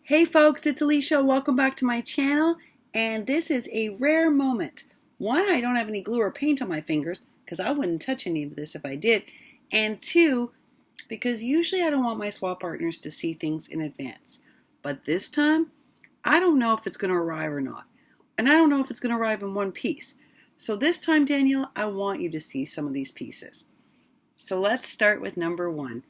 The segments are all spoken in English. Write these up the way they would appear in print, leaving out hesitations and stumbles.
Hey folks, it's Alicia. Welcome back to my channel. And this is a rare moment. One, I don't have any glue or paint on my fingers because I wouldn't touch any of this if I did. And two, because usually I don't want my swap partners to see things in advance. But this time, I don't know if it's going to arrive or not. And I don't know if it's going to arrive in one piece. So this time, Danielle, I want you to see some of these pieces. So let's start with number one.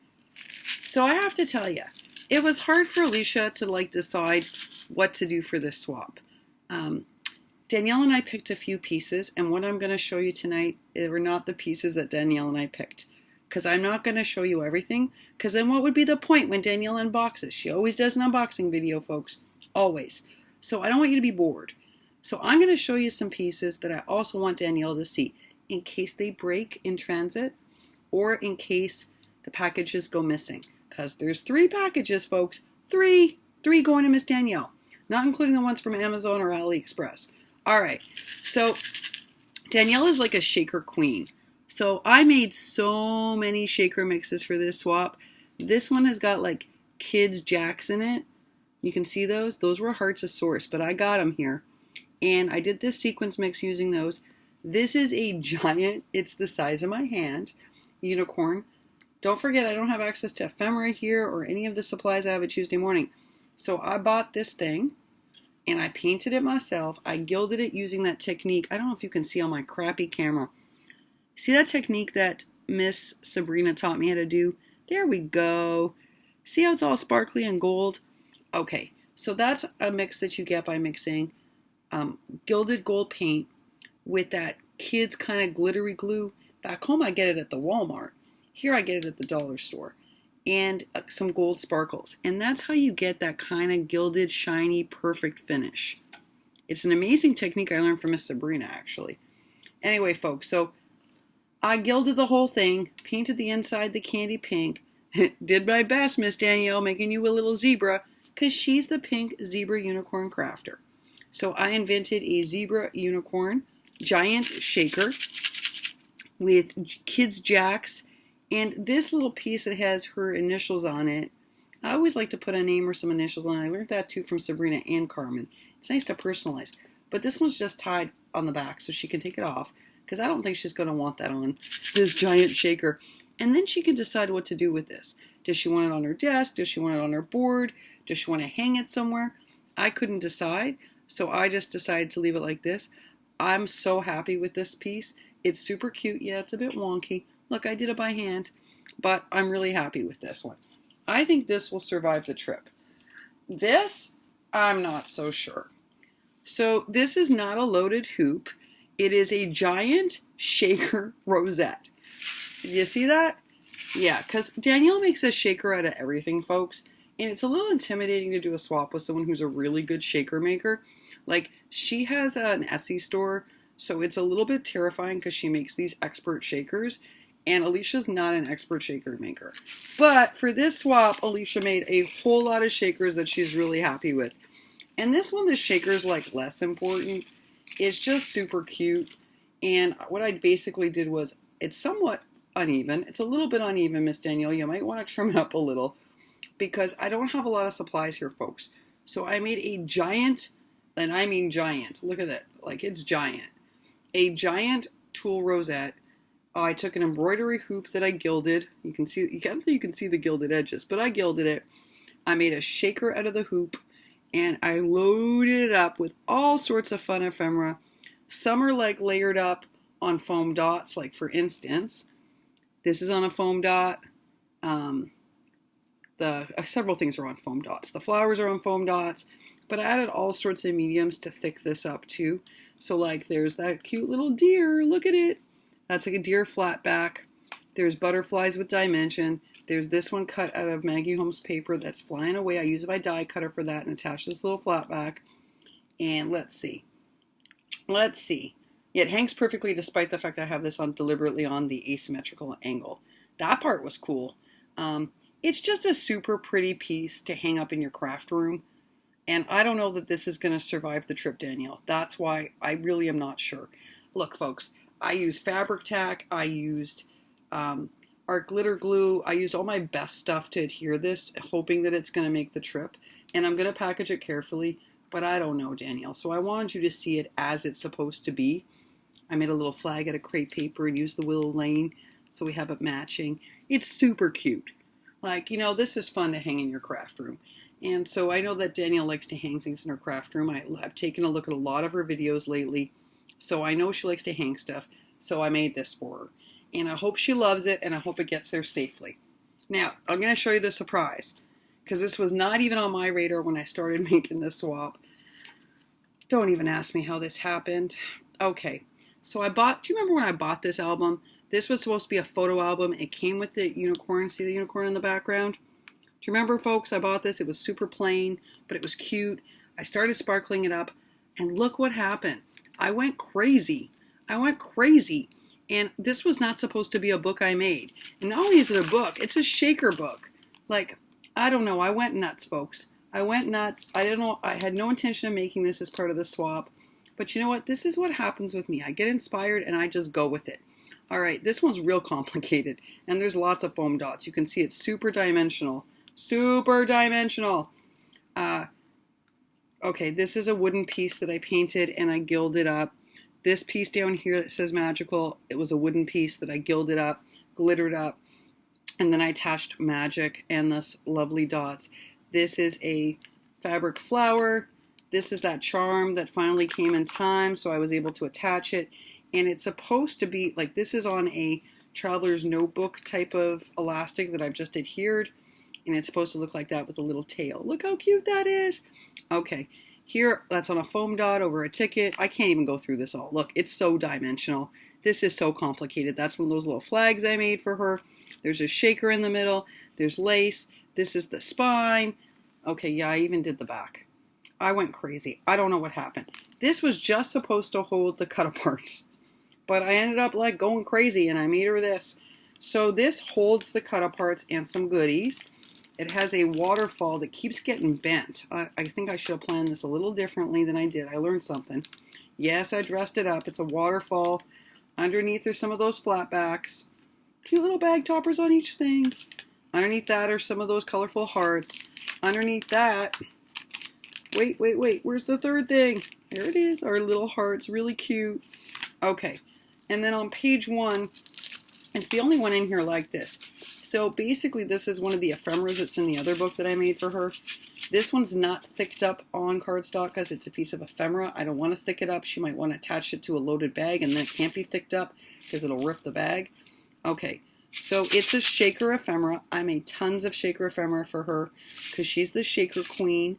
So I have to tell you, it was hard for Alicia to decide what to do for this swap. Danielle and I picked a few pieces, and what I'm going to show you tonight were not the pieces that Danielle and I picked. Because I'm not going to show you everything, because then what would be the point when Danielle unboxes? She always does an unboxing video, folks. Always. So I don't want you to be bored. So I'm going to show you some pieces that I also want Danielle to see, in case they break in transit, or in case the packages go missing. Because there's 3 packages, folks. Three going to Miss Danielle. Not including the ones from Amazon or AliExpress. Alright, so Danielle is like a shaker queen. So I made so many shaker mixes for this swap. This one has got like kids' jacks in it. You can see those. Those were hard to source, but I got them here. And I did this sequence mix using those. This is a giant, it's the size of my hand, unicorn. Don't forget, I don't have access to ephemera here or any of the supplies I have at Tuesday morning. So I bought this thing and I painted it myself. I gilded it using that technique. I don't know if you can see on my crappy camera. See that technique that Miss Sabrina taught me how to do? There we go. See how it's all sparkly and gold? Okay, so that's a mix that you get by mixing gilded gold paint with that kids kind of glittery glue. Back home I get it at the Walmart. Here I get it at the dollar store, and some gold sparkles. And that's how you get that kind of gilded, shiny, perfect finish. It's an amazing technique I learned from Miss Sabrina, actually. Anyway, folks, so I gilded the whole thing, painted the inside the candy pink. Did my best, Miss Danielle, making you a little zebra, because she's the pink zebra unicorn crafter. So I invented a zebra unicorn giant shaker with kids' jacks. And this little piece that has her initials on it, I always like to put a name or some initials on it. I learned that too from Sabrina and Carmen. It's nice to personalize. But this one's just tied on the back so she can take it off, because I don't think she's going to want that on this giant shaker. And then she can decide what to do with this. Does she want it on her desk? Does she want it on her board? Does she want to hang it somewhere? I couldn't decide, so I just decided to leave it like this. I'm so happy with this piece. It's super cute. Yeah, it's a bit wonky. Look, I did it by hand, but I'm really happy with this one. I think this will survive the trip. This, I'm not so sure. So this is not a loaded hoop. It is a giant shaker rosette. Did you see that? Yeah, because Danielle makes a shaker out of everything, folks. And it's a little intimidating to do a swap with someone who's a really good shaker maker. Like, she has an Etsy store, so it's a little bit terrifying because she makes these expert shakers. And Alicia's not an expert shaker maker. But for this swap, Alicia made a whole lot of shakers that she's really happy with. And this one, the shaker's like less important. It's just super cute. And what I basically did was, it's somewhat uneven. It's a little bit uneven, Miss Danielle. You might want to trim it up a little, because I don't have a lot of supplies here, folks. So I made a giant, and I mean giant. Look at that. Like, it's giant. A giant tulle rosette. I took an embroidery hoop that I gilded. You can see the gilded edges, but I gilded it. I made a shaker out of the hoop, and I loaded it up with all sorts of fun ephemera. Some are like layered up on foam dots, like for instance, this is on a foam dot. Several things are on foam dots. The flowers are on foam dots, but I added all sorts of mediums to thick this up too. So like there's that cute little deer. Look at it. That's like a deer flat back. There's butterflies with dimension. There's this one cut out of Maggie Holmes paper that's flying away. I use my die cutter for that and attach this little flat back. And let's see. Yeah, it hangs perfectly despite the fact I have this on deliberately on the asymmetrical angle. That part was cool. It's just a super pretty piece to hang up in your craft room. And I don't know that this is going to survive the trip, Danielle. That's why I really am not sure. Look, folks, I used fabric tack. I used Our glitter glue, I used all my best stuff to adhere this, hoping that it's going to make the trip. And I'm going to package it carefully, but I don't know, Danielle. So I wanted you to see it as it's supposed to be. I made a little flag out of crepe paper and used the willow lane so we have it matching. It's super cute. Like, you know, this is fun to hang in your craft room. And so I know that Danielle likes to hang things in her craft room. I've taken a look at a lot of her videos lately, so I know she likes to hang stuff. So I made this for her. And I hope she loves it, and I hope it gets there safely. Now, I'm going to show you the surprise, because this was not even on my radar when I started making this swap. Don't even ask me how this happened. Okay, so do you remember when I bought this album? This was supposed to be a photo album. It came with the unicorn. See the unicorn in the background? Do you remember, folks? I bought this. It was super plain, but it was cute. I started sparkling it up, and look what happened. I went crazy. And this was not supposed to be a book I made. And not only is it a book, it's a shaker book. Like, I don't know. I went nuts, folks. I went nuts. I don't know. I had no intention of making this as part of the swap. But you know what? This is what happens with me. I get inspired, and I just go with it. All right, this one's real complicated. And there's lots of foam dots. You can see it's super dimensional. Super dimensional. Okay, this is a wooden piece that I painted and I gilded up. This piece down here that says magical, it was a wooden piece that I gilded up, glittered up, and then I attached magic and this lovely dots. This is a fabric flower. This is that charm that finally came in time, so I was able to attach it. And it's supposed to be, like, this is on a traveler's notebook type of elastic that I've just adhered. And it's supposed to look like that with a little tail. Look how cute that is. Okay, here, that's on a foam dot over a ticket. I can't even go through this all. Look, it's so dimensional. This is so complicated. That's one of those little flags I made for her. There's a shaker in the middle. There's lace. This is the spine. Okay, yeah, I even did the back. I went crazy. I don't know what happened. This was just supposed to hold the cut-aparts. But I ended up, like, going crazy, and I made her this. So this holds the cut-aparts and some goodies. It has a waterfall that keeps getting bent. I think I should have planned this a little differently than I did. I learned something. Yes, I dressed it up. It's a waterfall. Underneath are some of those flat backs. Cute little bag toppers on each thing. Underneath that are some of those colorful hearts. Underneath that, wait. Where's the third thing? There it is. Our little hearts. Really cute. Okay. And then on page 1, it's the only one in here like this. So basically this is one of the ephemeras that's in the other book that I made for her. This one's not thicked up on cardstock because it's a piece of ephemera. I don't want to thick it up. She might want to attach it to a loaded bag and then it can't be thicked up because it'll rip the bag. Okay, so it's a shaker ephemera. I made tons of shaker ephemera for her because she's the shaker queen.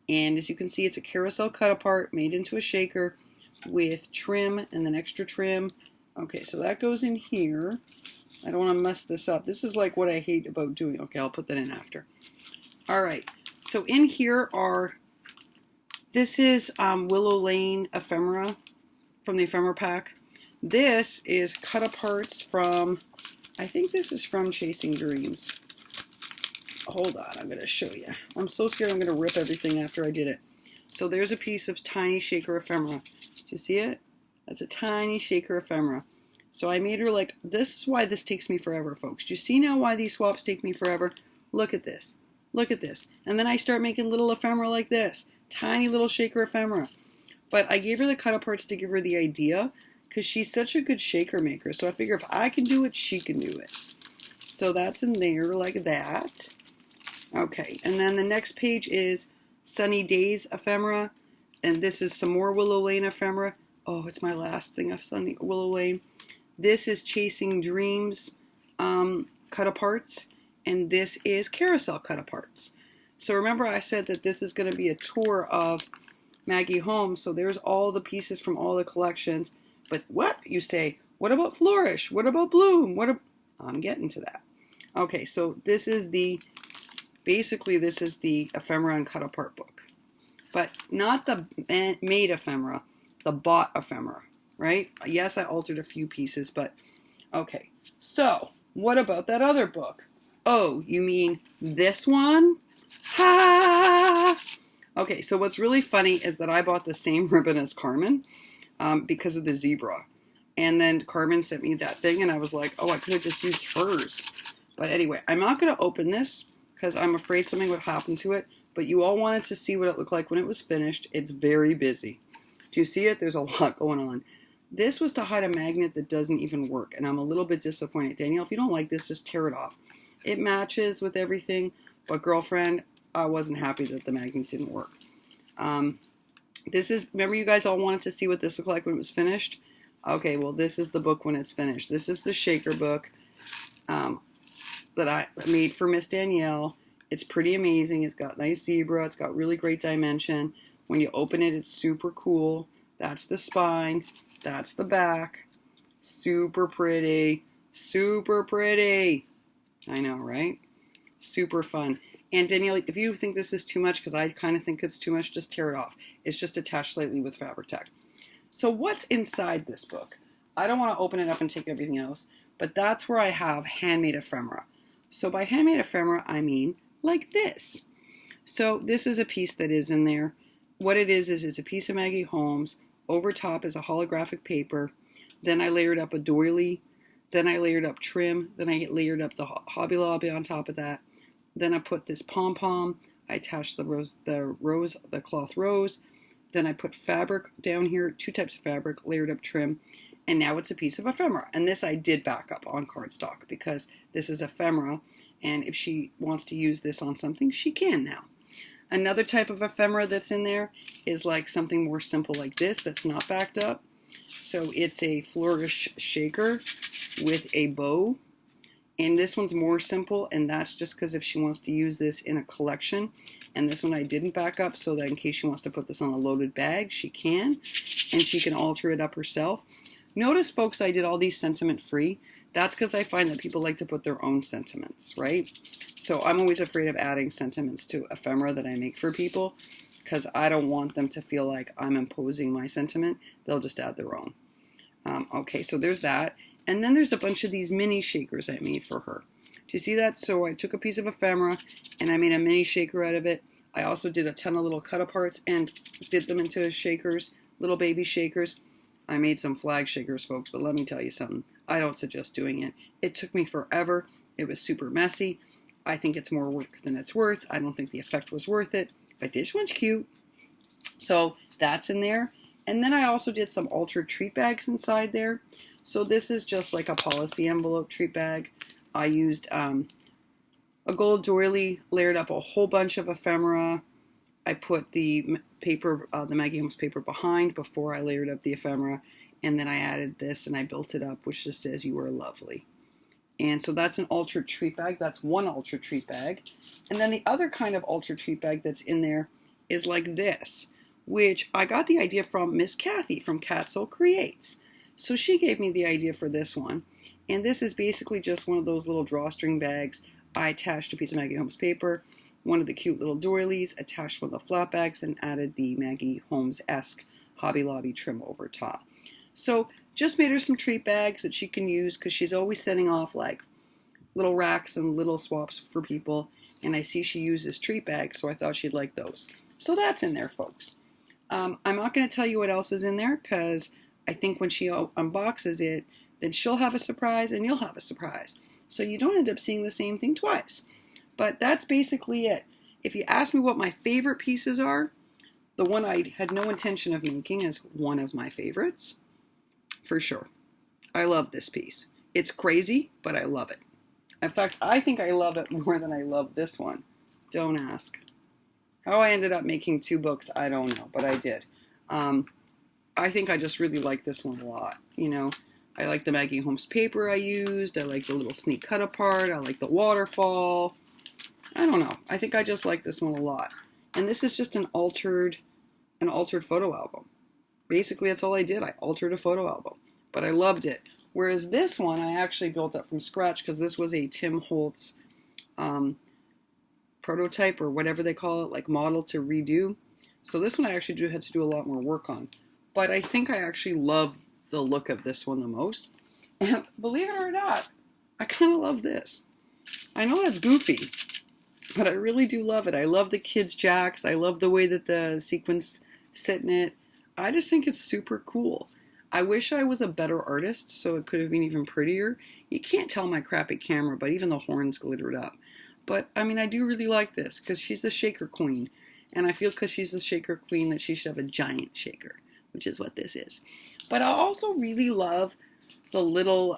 And as you can see, it's a carousel cut apart made into a shaker with trim and then extra trim. Okay, so that goes in here. I don't want to mess this up. This is like what I hate about doing. Okay, I'll put that in after. All right, so in here this is Willow Lane ephemera from the ephemera pack. This is cut aparts from, I think this is from Chasing Dreams. Hold on, I'm going to show you. I'm so scared I'm going to rip everything after I did it. So there's a piece of tiny shaker ephemera. Do you see it? That's a tiny shaker ephemera. So I made her like, this is why this takes me forever, folks. Do you see now why these swaps take me forever? Look at this. Look at this. And then I start making little ephemera like this. Tiny little shaker ephemera. But I gave her the cut aparts to give her the idea because she's such a good shaker maker. So I figure if I can do it, she can do it. So that's in there like that. Okay, and then the next page is Sunny Days ephemera. And this is some more Willow Lane ephemera. Oh, it's my last thing of Sunny Willow Lane. This is Chasing Dreams cut aparts, and this is Carousel cut aparts. So remember I said that this is going to be a tour of Maggie Holmes, so there's all the pieces from all the collections. But what, you say, what about Flourish? What about Bloom? I'm getting to that. Okay, so this is basically this is the ephemera and cut apart book. But not the made ephemera, the bought ephemera. Right? Yes, I altered a few pieces, but okay. So, what about that other book? Oh, you mean this one? Ha! Okay, so what's really funny is that I bought the same ribbon as Carmen because of the zebra. And then Carmen sent me that thing, and I was like, oh, I could have just used hers. But anyway, I'm not going to open this because I'm afraid something would happen to it. But you all wanted to see what it looked like when it was finished. It's very busy. Do you see it? There's a lot going on. This was to hide a magnet that doesn't even work, and I'm a little bit disappointed. Danielle, if you don't like this, just tear it off. It matches with everything, but girlfriend, I wasn't happy that the magnet didn't work. This is, remember you guys all wanted to see what this looked like when it was finished? Okay, well this is the book when it's finished. This is the shaker book that I made for Miss Danielle. It's pretty amazing. It's got nice zebra. It's got really great dimension. When you open it, it's super cool. That's the spine. That's the back. Super pretty. Super pretty. I know, right? Super fun. And Danielle, if you think this is too much, because I kind of think it's too much, just tear it off. It's just attached slightly with fabric tack. So what's inside this book? I don't want to open it up and take everything else, but that's where I have handmade ephemera. So by handmade ephemera, I mean like this. So this is a piece that is in there. What it is it's a piece of Maggie Holmes. Over top is a holographic paper. Then I layered up a doily. Then I layered up trim. Then I layered up the Hobby Lobby on top of that. Then I put this pom-pom. I attached the cloth rose. Then I put fabric down here, 2 types of fabric, layered up trim. And now it's a piece of ephemera. And this I did back up on cardstock because this is ephemera. And if she wants to use this on something, she can now. Another type of ephemera that's in there is like something more simple like this that's not backed up. So it's a flourish shaker with a bow. And this one's more simple, and that's just because if she wants to use this in a collection. And this one I didn't back up so that in case she wants to put this on a loaded bag, she can. And she can alter it up herself. Notice, folks, I did all these sentiment free. That's because I find that people like to put their own sentiments, right? So I'm always afraid of adding sentiments to ephemera that I make for people because I don't want them to feel like I'm imposing my sentiment. They'll just add their own. Okay, so there's that. And then there's a bunch of these mini shakers I made for her. Do you see that? So I took a piece of ephemera and I made a mini shaker out of it. I also did a ton of little cut aparts and did them into shakers, little baby shakers. I made some flag shakers, folks, but let me tell you something. I don't suggest doing it. It took me forever. It was super messy. I think it's more work than it's worth. I don't think the effect was worth it, but this one's cute. So that's in there. And then I also did some altered treat bags inside there. So this is just like a policy envelope treat bag. I used a gold doily, layered up a whole bunch of ephemera. I put the paper, the Maggie Holmes paper behind before I layered up the ephemera. And then I added this and I built it up, which just says you are lovely. And so that's an altered treat bag. That's one altered treat bag. And then the other kind of altered treat bag that's in there is like this, which I got the idea from Miss Kathy from Catsoul Creates. So she gave me the idea for this one. And this is basically just one of those little drawstring bags. I attached a piece of Maggie Holmes paper, one of the cute little doilies, attached one of the flat bags, and added the Maggie Holmes-esque Hobby Lobby trim over top. So just made her some treat bags that she can use because she's always sending off like little racks and little swaps for people. And I see she uses treat bags, so I thought she'd like those. So that's in there, folks. I'm not going to tell you what else is in there because I think when she unboxes it, then she'll have a surprise and you'll have a surprise. So you don't end up seeing the same thing twice. But that's basically it. If you ask me what my favorite pieces are, the one I had no intention of making is one of my favorites. For sure. I love this piece. It's crazy, but I love it. In fact, I think I love it more than I love this one. Don't ask. How I ended up making 2 books, I don't know, but I did. I think I just really like this one a lot. You know, I like the Maggie Holmes paper I used. I like the little sneak cut apart. I like the waterfall. I don't know. I think I just like this one a lot. And this is just an altered photo album. Basically, that's all I did. I altered a photo album, but I loved it. Whereas this one, I actually built up from scratch because this was a Tim Holtz prototype or whatever they call it, like model to redo. So this one I actually had to do a lot more work on. But I think I actually love the look of this one the most. And believe it or not, I kind of love this. I know that's goofy, but I really do love it. I love the kids' jacks. I love the way that the sequins sit in it. I just think it's super cool. I wish I was a better artist so it could have been even prettier. You can't tell my crappy camera, but even the horns glittered up. But, I mean, I do really like this because she's the shaker queen. And I feel because she's the shaker queen that she should have a giant shaker, which is what this is. But I also really love the little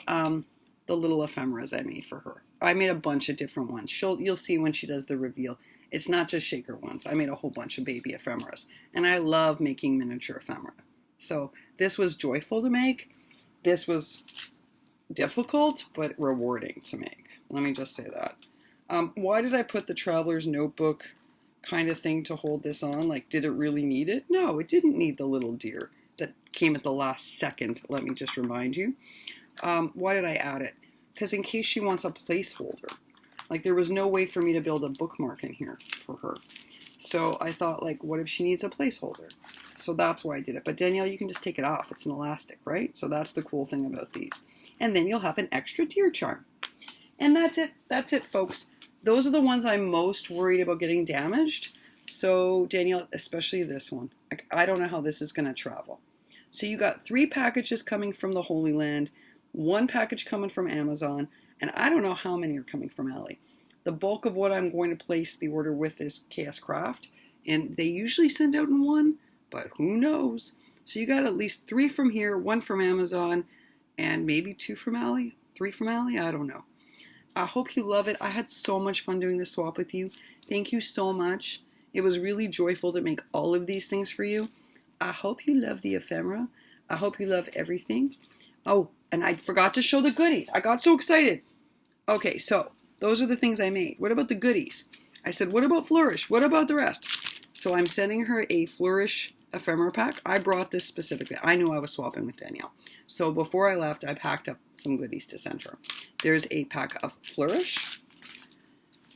ephemeras I made for her. I made a bunch of different ones. You'll see when she does the reveal. It's not just shaker ones. I made a whole bunch of baby ephemeras. And I love making miniature ephemera. So this was joyful to make. This was difficult, but rewarding to make. Let me just say that. Why did I put the traveler's notebook kind of thing to hold this on? Like, did it really need it? No, it didn't need the little deer that came at the last second. Let me just remind you. Why did I add it? Because in case she wants a placeholder. Like, there was no way for me to build a bookmark in here for her. So I thought, like, what if she needs a placeholder? So that's why I did it. But Danielle, you can just take it off. It's an elastic, right? So that's the cool thing about these. And then you'll have an extra deer charm. And that's it. That's it, folks. Those are the ones I'm most worried about getting damaged. So Danielle, especially this one. I don't know how this is going to travel. So you got 3 packages coming from the Holy Land, 1 package coming from Amazon, and I don't know how many are coming from Ali. The bulk of what I'm going to place the order with is KS Craft, and they usually send out in 1, but who knows? So you got at least 3 from here, 1 from Amazon, and maybe 2 from Ali, 3 from Ali, I don't know. I hope you love it. I had so much fun doing this swap with you. Thank you so much. It was really joyful to make all of these things for you. I hope you love the ephemera. I hope you love everything. Oh, and I forgot to show the goodies. I got so excited. Okay, so those are the things I made. What about the goodies? I said, what about Flourish? What about the rest? So I'm sending her a Flourish ephemera pack. I brought this specifically. I knew I was swapping with Danielle. So before I left, I packed up some goodies to send her. There's a pack of Flourish.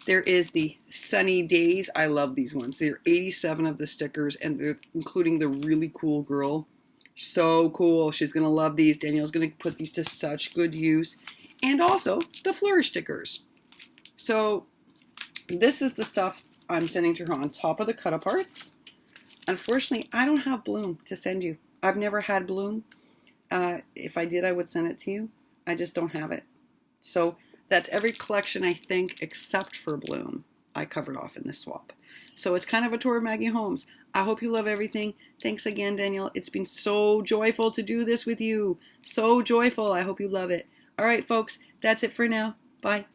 There is the Sunny Days. I love these ones. There are 87 of the stickers, and they're including the really cool girl. So cool. She's going to love these. Danielle's going to put these to such good use. And also the Flourish stickers. So this is the stuff I'm sending to her on top of the cut-aparts. Unfortunately, I don't have Bloom to send you. I've never had Bloom. If I did, I would send it to you. I just don't have it. So that's every collection, I think, except for Bloom, I covered off in this swap. So it's kind of a tour of Maggie Holmes. I hope you love everything. Thanks again, Danielle. It's been so joyful to do this with you. So joyful. I hope you love it. All right, folks, that's it for now. Bye.